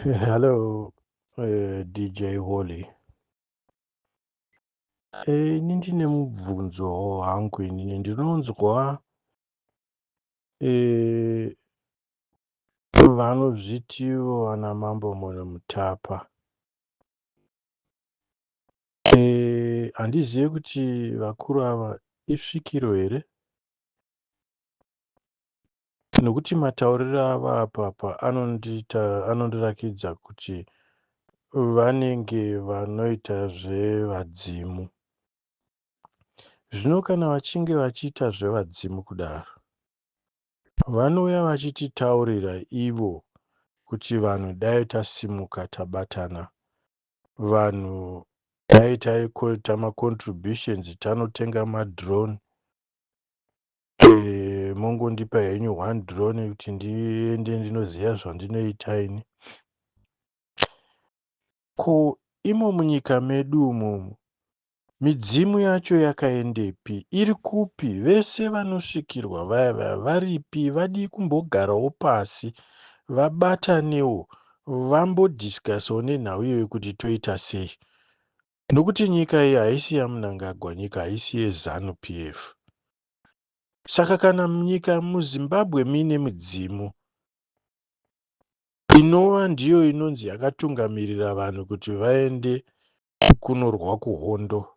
Hello, DJ Holly. Ini ndine mubvunzo hangu inini ndinonzwa vanozviti vana mambo mune mutapa. Handizivi kuti vakuru ava isvikiro here, nokuti matauriro ava apapa anondirakidza kuti vanenge vanoita zvevadzimu. Zvino kana vachinge vachiita zvevadzimu kudaro, vanouya vachititaurira ivo kuti vanhu dai tasimuka tabatana, vanhu dai taita macontributions, tanotenga madrone, mongondipa henyu 1 drone kuti ndiende ndinoziva zvandinoita ini. Ko imo munyika medu umomo midzimu yacho yakaendepi? Iri kupi? Vese vanosvikirwa vaya vaya varipi? Vadi kumbogarawo pasi vabatanewo vambodhiskasawo nenhau iyoyo kuti toita sei, nokuti nyika iyi haisi yaMnangagwa, nyika haisi yeZanu PF. Saka kana nyika muZimbabwe muine midzimu inova ndiyo inonzi yakatungamirira vanhu kuti vaende kunorwa kuhondo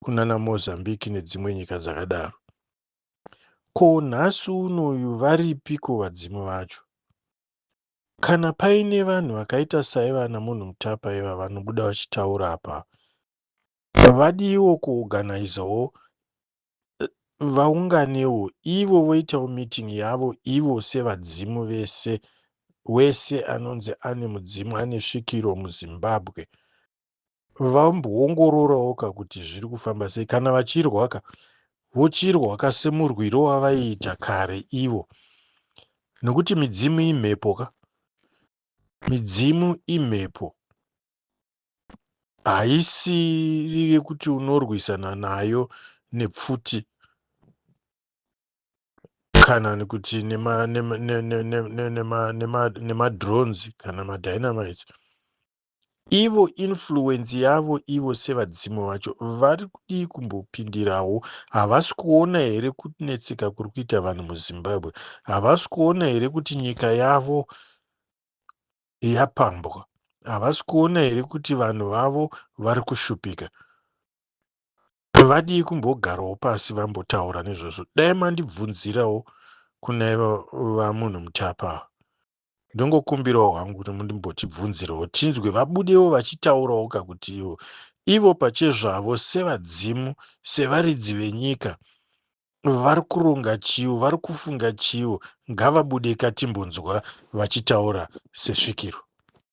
kunana Mozambique nedzimwe nyika dzakadaro, ko nhasi unoyu varipiko vadzimu vacho? Kana paine vanhu vakaita saivana munhu mutapa iva vanobuda vachitaura apa, vadiwo kuoganaizawo vaunganewo ivo voitawo meeting yavo ivo sevadzimu wese anonzi ane mudzimu ane svikiro muZimbabwe, vamboongororawo kuti zviri kufamba sei. Kana vachirwaka vochirwaka semurwiro wavaiita kare ivo, nokuti midzimu imhepo midzimu imhepo, haisiri yekuti unorwisana nayo nepfuti kana kuti nemadrones kana madynamites. Ivo influence yavo ivo sevadzimu vacho vari kudii kumbopindirawo? Havasi kuona here kunetseka kuri kuita vanhu muZimbabwe? Havasi kuona here kuti nyika yavo yapambwa? Havasi kuona here kuti vanhu vavo vari kushupika? Vadii kumbogarawo pasi vambotaura nezvozvo? Dai mandibvunzirawo kuna vamunhu mutapa. Ndongokumbirawo hangu kuti mundimbotibvunzirawo tinzwe vabudewo vachitaurawo kuti ivo pachezvavo sevadzimu, sevaridzi venyika, vari kuronga chiwo, vari kufunga chiwo. Ngavabude katimbonzwa vachitaura sesvikiro.